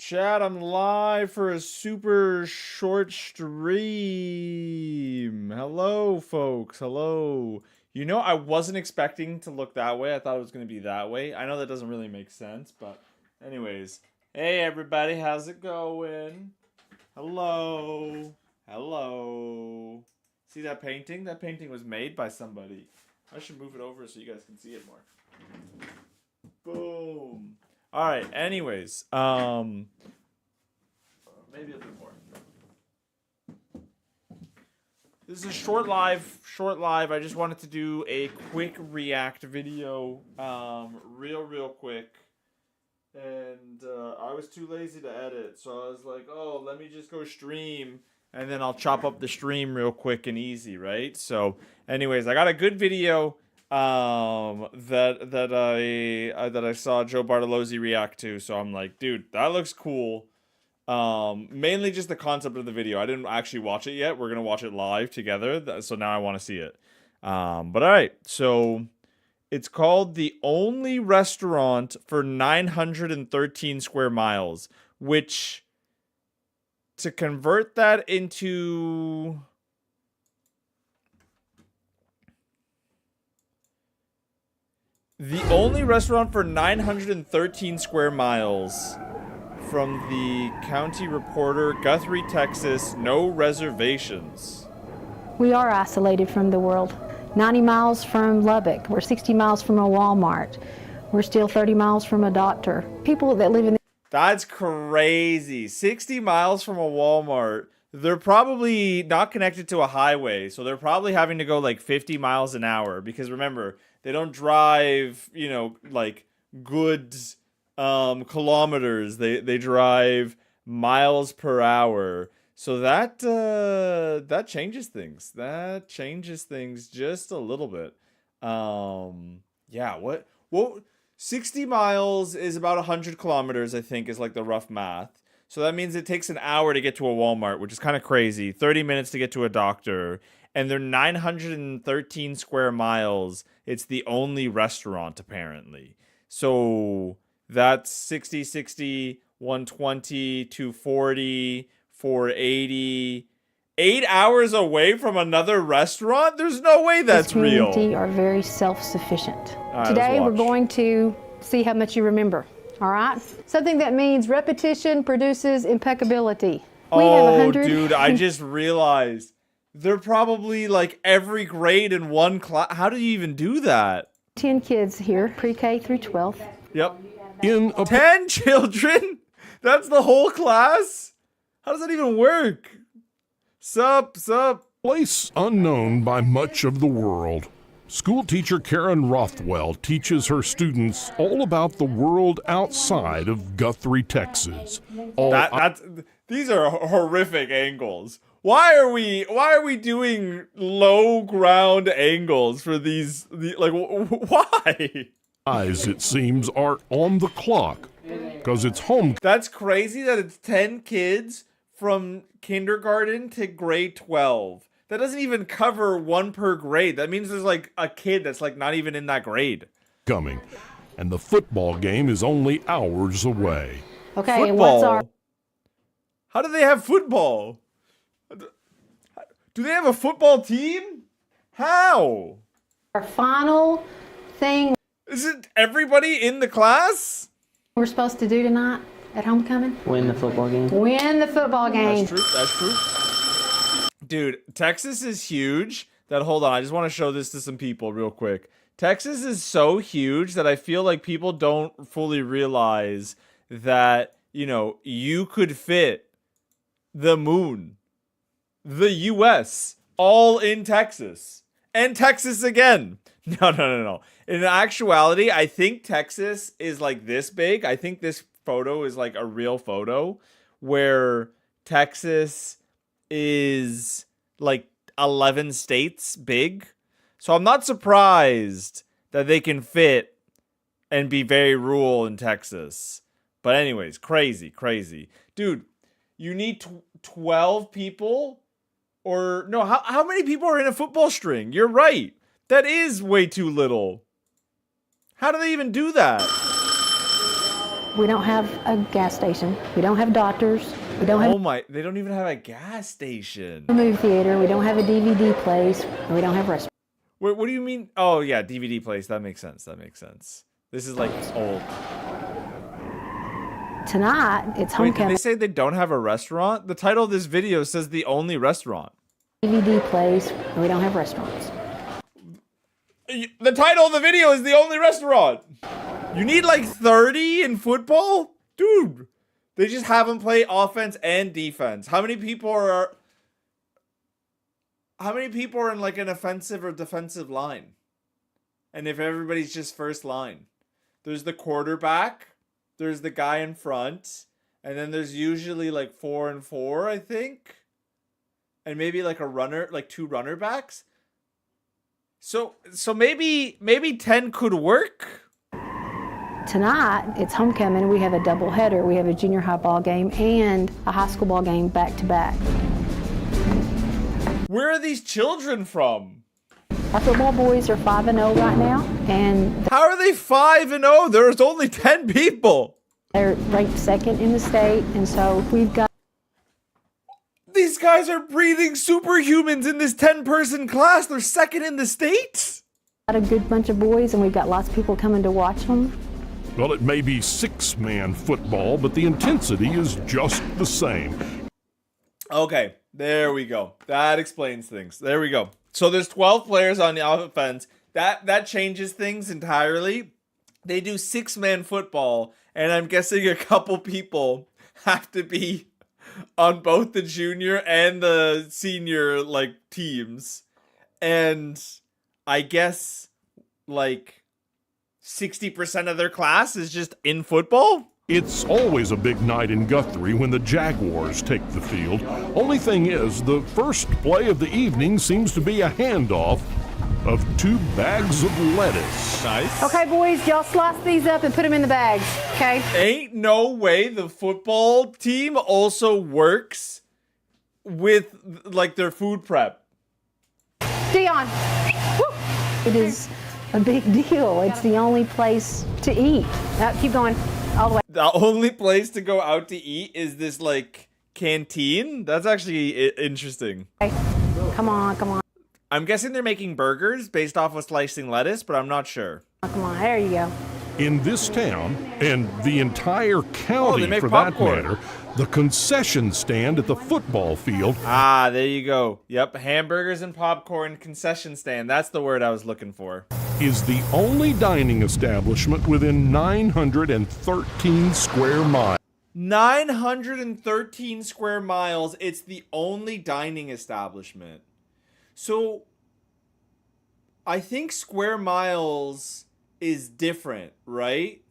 Chat, I'm live for a super short stream. Hello, folks. Hello. You know, I wasn't expecting to look that way. I thought it was going to be that way. I know that doesn't really make sense, but anyways. Hey, everybody. How's it going? Hello. Hello. See that painting? That painting was made by somebody. I should move it over so you guys can see it more. Boom. All right. Anyways, maybe a bit more. This is a short live. I just wanted to do a quick react video, real quick. And I was too lazy to edit, so I was like, oh, let me just go stream, and then I'll chop up the stream real quick and easy, right? So, anyways, I got a good video that I saw Joe Bartolozzi react to, so I'm like, dude, that looks cool. Mainly just the concept of the video. I didn't actually watch it yet. We're gonna watch it live together, so now I want to see it. But all right, so it's called The Only Restaurant for 913 Square Miles, which, to convert that into the only restaurant for 913 square miles from the County Reporter, Guthrie, Texas, no reservations. We are isolated from the world. 90 miles from Lubbock. We're 60 miles from a Walmart. We're still 30 miles from a doctor. People that live in... That's crazy. 60 miles from a Walmart. They're probably not connected to a highway, so they're probably having to go like 50 miles an hour, because remember, they don't drive, you know, like good kilometers. They drive miles per hour. So that changes things. That changes things just a little bit. Yeah, what 60 miles is about 100 kilometers, I think, is like the rough math. So that means it takes an hour to get to a Walmart, which is kind of crazy. 30 minutes to get to a doctor. And they're 913 square miles. It's the only restaurant, apparently. So that's 60, 120, 240, 480. 8 hours away from another restaurant? There's no way that's real. This community are very self-sufficient. Right, today we're going to see how much you remember. All right? Something that means repetition produces impeccability. We have 100... dude, I just realized. They're probably like every grade in one class. How do you even do that? 10 kids here, pre-K through 12th. Yep. 10 children? That's the whole class? How does that even work? Sup? Place unknown by much of the world. School teacher Karen Rothwell teaches her students all about the world outside of Guthrie, Texas. These are horrific angles. Why are we doing low ground angles for these like, why? Eyes, it seems, are on the clock because it's home. That's crazy that it's 10 kids from kindergarten to grade 12. That doesn't even cover one per grade. That means there's like a kid that's like not even in that grade. Coming, and the football game is only hours away. Okay, football? and what's our... How do they have football? Do they have a football team? How? Our final thing Isn't everybody in the class? we're supposed to do tonight at homecoming? Win the football game. Win the football game. That's true. Dude, Texas is huge. Hold on, I just want to show this to some people real quick. Texas is so huge that I feel like people don't fully realize that, you know, you could fit the moon, the US, all in Texas. And Texas again. No. In actuality, I think Texas is like this big. I think this photo is like a real photo where Texas is like 11 states big. So I'm not surprised that they can fit and be very rural in Texas. But anyways, crazy. Dude, you need 12 people? Or no, how many people are in a football string? You're right. That is way too little. How do they even do that? We don't have a gas station. We don't have doctors. We don't have Oh my, they don't even have a gas station. a movie theater. We don't have a DVD place. And we don't have restaurants. Wait, what do you mean? Oh yeah, DVD place. That makes sense. That makes sense. This is like old. Tonight, it's Wait, did homecoming. they say they don't have a restaurant? The title of this video says the only restaurant. DVD place. And we don't have restaurants. The title of the video is the only restaurant. You need like 30 in football? Dude, they just have them play offense and defense. How many people are in like an offensive or defensive line? And if everybody's just first line, there's the quarterback, there's the guy in front, and then there's usually like 4 and 4, I think. And maybe like a runner, like 2 runner backs. So maybe 10 could work. Tonight, it's homecoming. We have a doubleheader. We have a junior high ball game and a high school ball game back to back. Where are these children from? Our football boys are 5-0 right now, and How are they 5-0? There's only 10 people. they're ranked second in the state. And so we've got These guys are breeding superhumans in this 10-person class. They're second in the state. a good bunch of boys, and we've got lots of people coming to watch them. Well, it may be 6-man football, but the intensity is just the same. Okay, there we go. That explains things. There we go. So there's 12 players on the offense. That changes things entirely. They do 6-man football, and I'm guessing a couple people have to be on both the junior and the senior like teams. And I guess like 60% of their class is just in football? It's always a big night in Guthrie when the Jaguars take the field. Only thing is, the first play of the evening seems to be a handoff of 2 bags of lettuce. Nice. Okay, boys, y'all slice these up and put them in the bags, okay? Ain't no way the football team also works with like their food prep. Dion, woo! It is a big deal. It's the only place to eat. Keep going, all the way. The only place to go out to eat is this like canteen. That's actually interesting. Come on, come on, I'm guessing they're making burgers based off of slicing lettuce, but I'm not sure. come on. There you go. In this town, and the entire they county make for popcorn. that matter, the concession stand at the football field Ah, there you go. Yep, hamburgers and popcorn concession stand. That's the word I was looking for. is the only dining establishment within 913 square miles. 913 square miles. It's the only dining establishment. So I think square miles is different, right?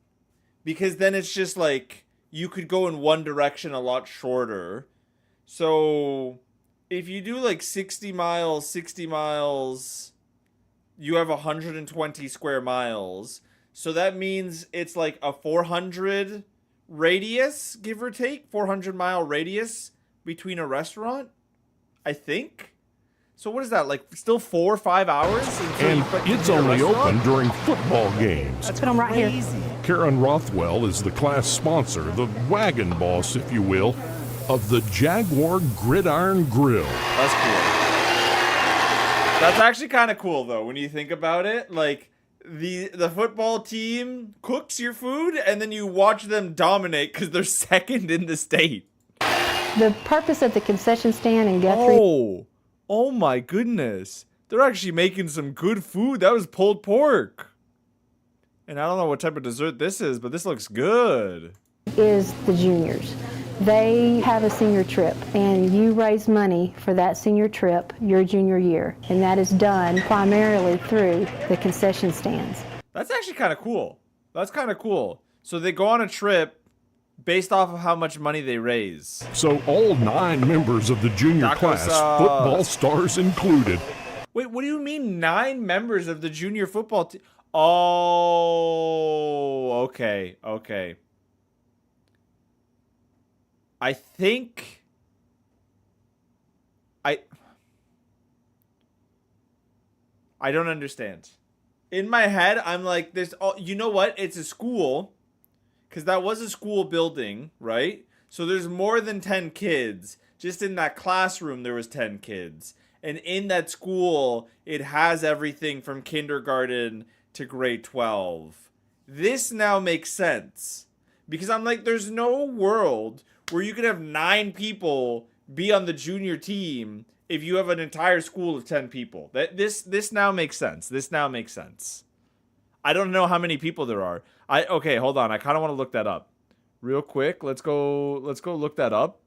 Because then it's just like you could go in one direction a lot shorter. So if you do like 60 miles, you have 120 square miles. So that means it's like a 400 radius, give or take, 400-mile radius between a restaurant, I think. So what is that, like still 4 or 5 hours? until And you put it's in a only restaurant? open during football games. Put them right here. Karen Rothwell is the class sponsor, the wagon boss, if you will, of the Jaguar Gridiron Grill. That's cool. That's actually kind of cool though when you think about it. Like the football team cooks your food and then you watch them dominate because they're second in the state. The purpose of the concession stand in Guthrie Oh my goodness. They're actually making some good food. That was pulled pork. And I don't know what type of dessert this is, but this looks good. is the juniors. They have a senior trip, and you raise money for that senior trip your junior year, and that is done primarily through the concession stands. That's actually kind of cool. That's kind of cool. So they go on a trip based off of how much money they raise. So all 9 members of the junior Taco class, sauce. football stars included, Wait, what do you mean 9 members of the junior football team? Oh, okay, okay. I think I don't understand. In my head, I'm like, there's, you know what? It's a school, because that was a school building, right? So there's more than 10 kids. Just in that classroom, there was 10 kids. And in that school, it has everything from kindergarten to grade 12. This now makes sense. Because I'm like, there's no world where you could have 9 people be on the junior team if you have an entire school of 10 people. This now makes sense. This now makes sense. I don't know how many people there are. Okay, hold on. I kind of want to look that up. Real quick, let's go look that up.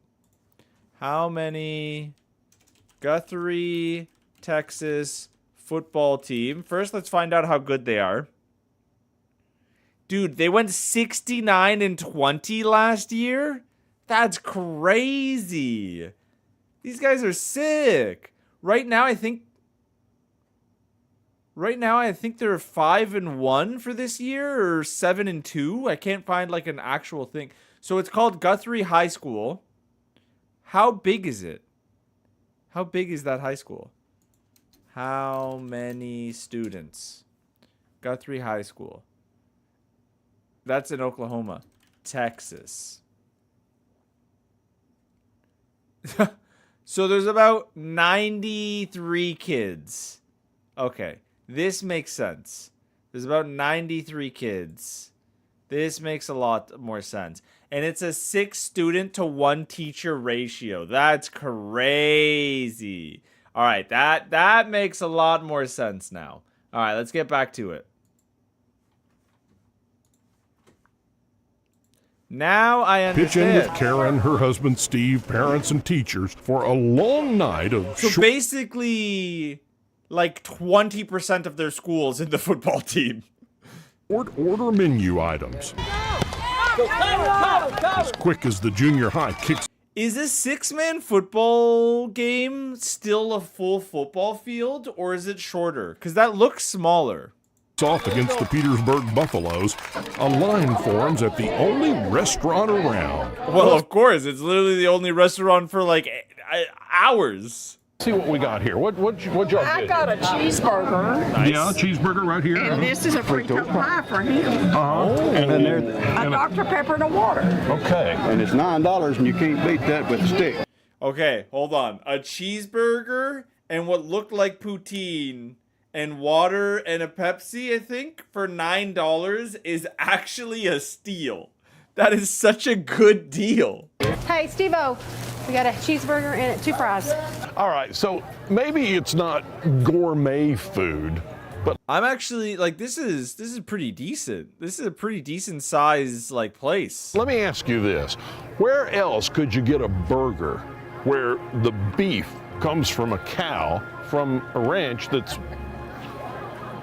How many Guthrie, Texas football team? First, let's find out how good they are. Dude, they went 69-20 last year? That's crazy. These guys are sick. Right now, I think they're 5-1 for this year, or 7-2. I can't find like an actual thing. So it's called Guthrie High School. How big is it? How big is that high school? How many students? Guthrie High School. That's in Oklahoma. Texas. So there's about 93 kids. Okay. This makes sense. There's about 93 kids. This makes a lot more sense. And it's a 6 student to 1 teacher ratio. That's crazy. All right, that makes a lot more sense now. All right, let's get back to it. Now I understand. Pitch in with Karen, her husband Steve, parents and teachers for a long night of So basically, like 20% of their schools in the football team. short order menu items. As quick as the junior high kicks Is a 6-man football game still a full football field, or is it shorter? Because that looks smaller. off against the Petersburg Buffaloes, a line forms at the only restaurant around. Well, of course. It's literally the only restaurant for like hours. See what we got here. What y'all get? I got a cheeseburger, Nice. Yeah, cheeseburger right here. and this is a frito pie for him. And they're, A Dr. Pepper and a water. Okay. and it's $9, and you can't beat that with a stick. Okay, hold on. A cheeseburger and what looked like poutine and water and a Pepsi, I think, for $9 is actually a steal. That is such a good deal. Hey, Steve-O, we got a cheeseburger and 2 fries. All right, so maybe it's not gourmet food, but I'm actually like this is pretty decent. This is a pretty decent size like place. let me ask you this. Where else could you get a burger where the beef comes from a cow from a ranch that's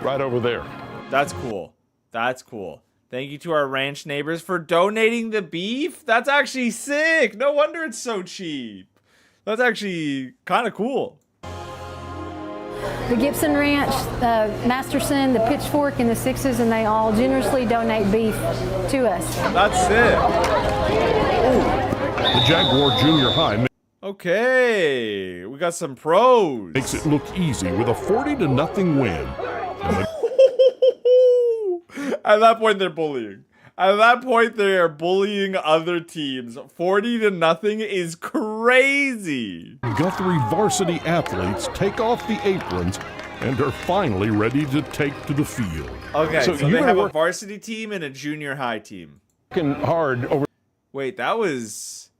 right over there? That's cool. That's cool. Thank you to our ranch neighbors for donating the beef. That's actually sick. No wonder it's so cheap. That's actually kind of cool. The Gibson Ranch, Masterson, the Pitchfork, and the Sixes, and they all generously donate beef to us. That's sick. The Jaguar Junior High Okay, we got some pros. makes it look easy with a 40-0 win. And the At that point, they're bullying. At that point, they are bullying other teams. 40-0 is crazy. Guthrie varsity athletes take off the aprons and are finally ready to take to the field. Okay, so you've they been have a varsity team and a junior high team. working hard over. Wait, that was...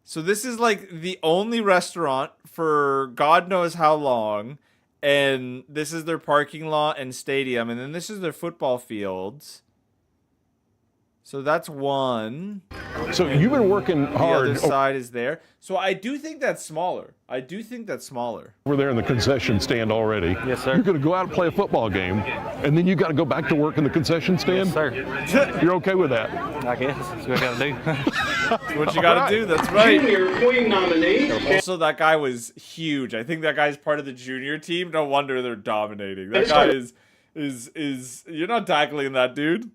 So this is like the only restaurant for God knows how long. And this is their parking lot and stadium. And then this is their football fields. So that's one. So you've been working The hard other side is there. So I do think that's smaller. over there in the concession stand already. Yes, sir. You're going to go out and play a football game, and then you got to go back to work in the concession stand? Sir, You're okay with that? I guess that's what I gotta do. What you gotta Alright. do, that's right. Junior Queen nominee. Also, that guy was huge. I think that guy's part of the junior team. No wonder they're dominating. That guy is you're not tackling that dude.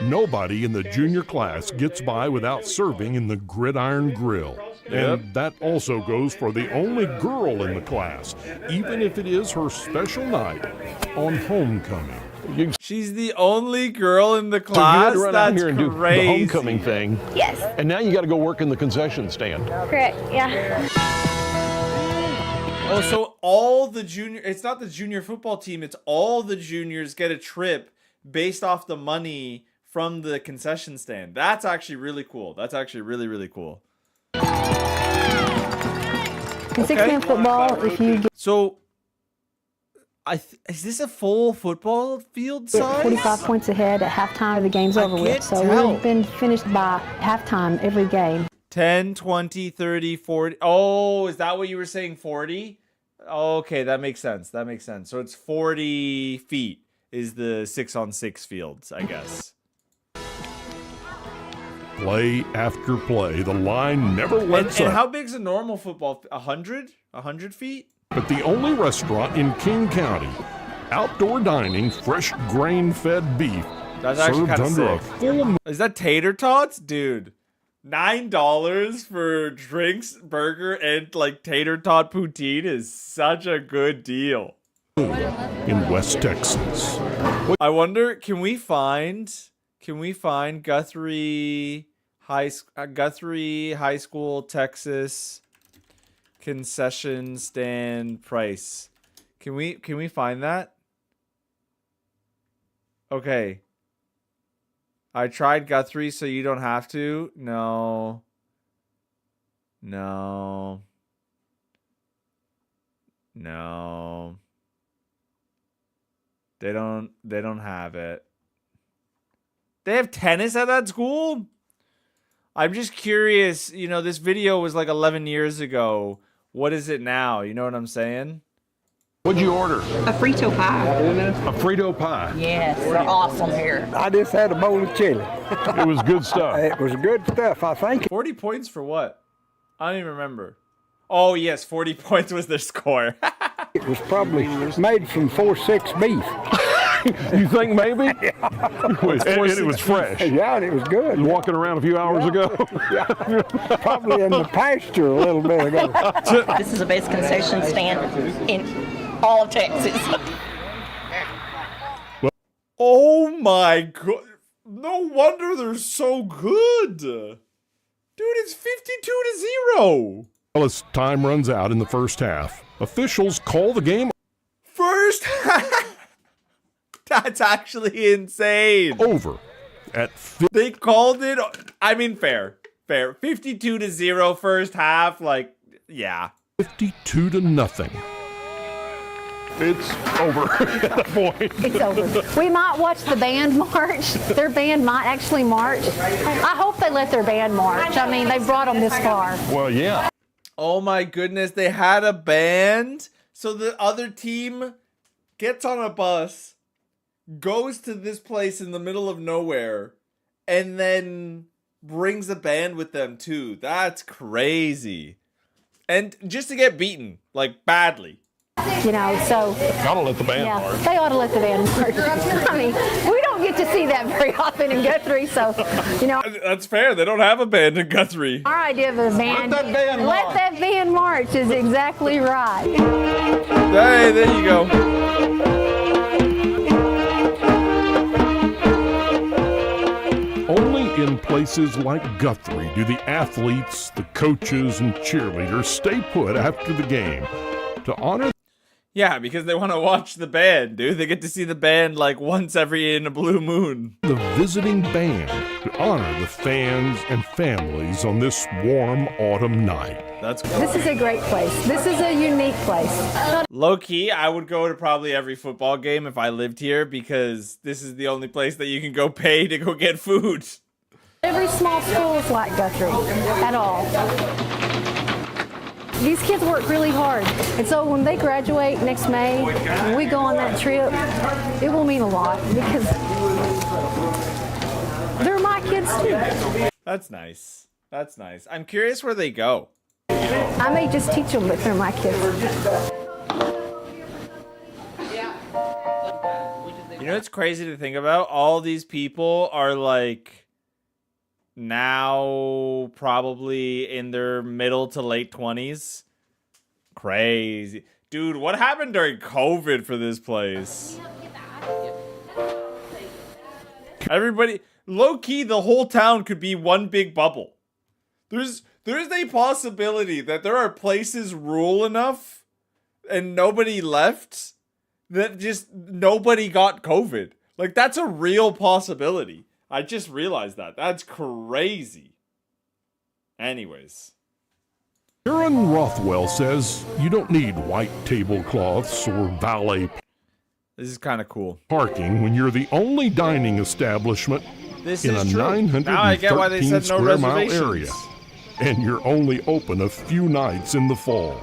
Nobody in the junior class gets by without serving in the Gridiron Grill. And that also goes for the only girl in the class, even if it is her special night on homecoming. She's the only girl in the So you had class. to run That's out here and do the crazy. homecoming thing, Yes, and now you got to go work in the concession stand. correct. Yeah. Oh, so all the junior, it's not the junior football team, it's all the juniors get a trip based off the money from the concession stand. That's actually really cool. That's actually really, really cool. In six-man football, if you get So, is this a full football field size? 45 points ahead at halftime, the game's over can't with. So tell. we've been finished by halftime every game. 10, 20, 30, 40. Oh, is that what you were saying? 40? Okay, that makes sense. That makes sense. So it's 40 feet is the 6-on-6 fields, I guess. Play after play, the line never And, lets and up. how big's a normal football? 100? 100 feet? But the only restaurant in King County, outdoor dining, fresh grain-fed beef, That's actually served kind of under a sick. full Is that tater tots? Dude, $9 for drinks, burger, and like tater tot poutine is such a good deal. in West Texas. I wonder, can we find Guthrie High School, Texas concession stand price? Can we find that? Okay. I tried Guthrie, so you don't have to. No. No. No. They don't have it. They have tennis at that school? I'm just curious, you know, this video was like 11 years ago. What is it now? You know what I'm saying? What'd you order? A Frito pie. A Frito pie. Yes, they're awesome here. I just had a bowl of chili. It was good stuff. It was good stuff, I think. 40 points for what? I don't even remember. Oh, yes, 40 points was their score. It was probably made from 4-6 beef. You think maybe? It was fresh. Yeah, and it was good. Walking around a few hours ago. Probably in the pasture a little bit ago. This is the best concession stand in all of Texas. Oh my god. No wonder they're so good. Dude, it's 52-0. Well, as time runs out in the first half, officials call the game First That's actually insane. over at They called it, I mean, fair. 52-0 first half, like, yeah. 52-0. It's over at that point. It's over. We might watch the band march. Their band might actually march. I hope they let their band march. I mean, they brought them this far. Well, yeah. Oh my goodness, they had a band. So the other team gets on a bus, goes to this place in the middle of nowhere, and then brings a band with them too. That's crazy. And just to get beaten, like, badly. You know, so Gotta let the band yeah, march. they ought to let the band march. I mean, we don't get to see that very often in Guthrie, so, you know, That's fair. They don't have a band in Guthrie. our idea of a band, that band let march. that band march is exactly right. Hey, there you go. Only in places like Guthrie do the athletes, the coaches, and cheerleaders stay put after the game to honor Yeah, because they want to watch the band, dude. They get to see the band like once every in a blue moon. the visiting band, to honor the fans and families on this warm autumn night. That's cool. This is a great place. This is a unique place. Low key, I would go to probably every football game if I lived here because this is the only place that you can go pay to go get food. Every small school is like Guthrie at all. These kids work really hard. And so when they graduate next May, when we go on that trip, it will mean a lot because they're my kids too. That's nice. That's nice. I'm curious where they go. I may just teach them, but they're my kids. You know what's crazy to think about? All these people are like now probably in their middle to late 20s. Crazy. Dude, what happened during COVID for this place? Everybody, low key, the whole town could be one big bubble. There's a possibility that there are places rural enough and nobody left that just nobody got COVID. Like, that's a real possibility. I just realized that. That's crazy. Anyways. Aaron Rothwell says you don't need white tablecloths or valet This is kind of cool. parking when you're the only dining establishment This in a is true. Now I get why they 913 said no square mile reservations. area. And you're only open a few nights in the fall.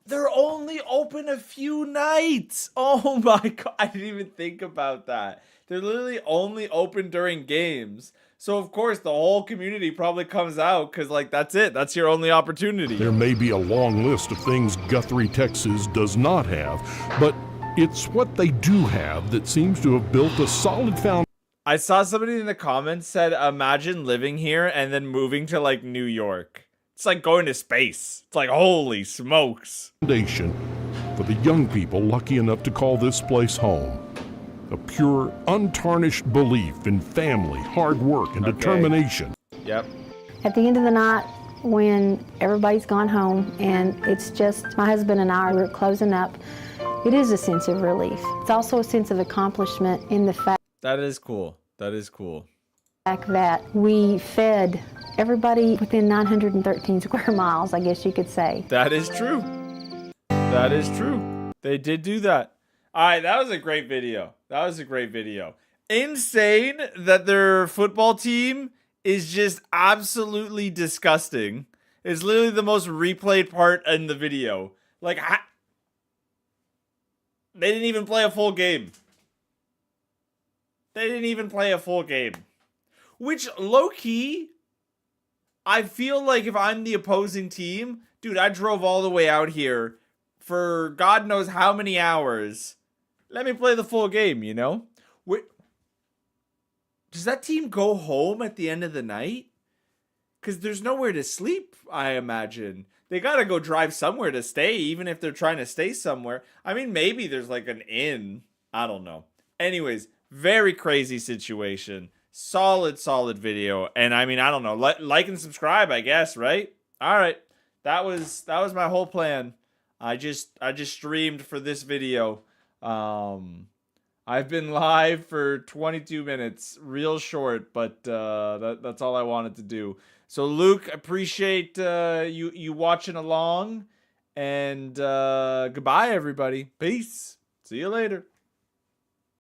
They're only open a few nights. Oh my god, I didn't even think about that. They're literally only open during games. So of course the whole community probably comes out because like that's it. That's your only opportunity. There may be a long list of things Guthrie, Texas does not have, but it's what they do have that seems to have built a solid I saw somebody in the comments said, imagine living here and then moving to like New York. It's like going to space. It's like, holy smokes. foundation for the young people lucky enough to call this place home. A pure, untarnished belief in family, hard work, and determination. Yep. At the end of the night, when everybody's gone home and it's just my husband and I, we're closing up, it is a sense of relief. It's also a sense of accomplishment in the fact That is cool. That is cool. that we fed everybody within 913 square miles, I guess you could say. That is true. That is true. They did do that. All right, that was a great video. That was a great video. Insane that their football team is just absolutely disgusting. It's literally the most replayed part in the video. Like, they didn't even play a full game. They didn't even play a full game. Which, low-key, I feel like if I'm the opposing team, dude, I drove all the way out here for God knows how many hours. Let me play the full game, you know? Does that team go home at the end of the night? Because there's nowhere to sleep, I imagine. They gotta go drive somewhere to stay, even if they're trying to stay somewhere. I mean, maybe there's like an inn. I don't know. Anyways, very crazy situation. Solid video. And I mean, I don't know. Like and subscribe, I guess, right? All right. That was my whole plan. I just streamed for this video. I've been live for 22 minutes, real short, but that's all I wanted to do. So Luke, appreciate you watching along, and goodbye everybody. Peace. See you later.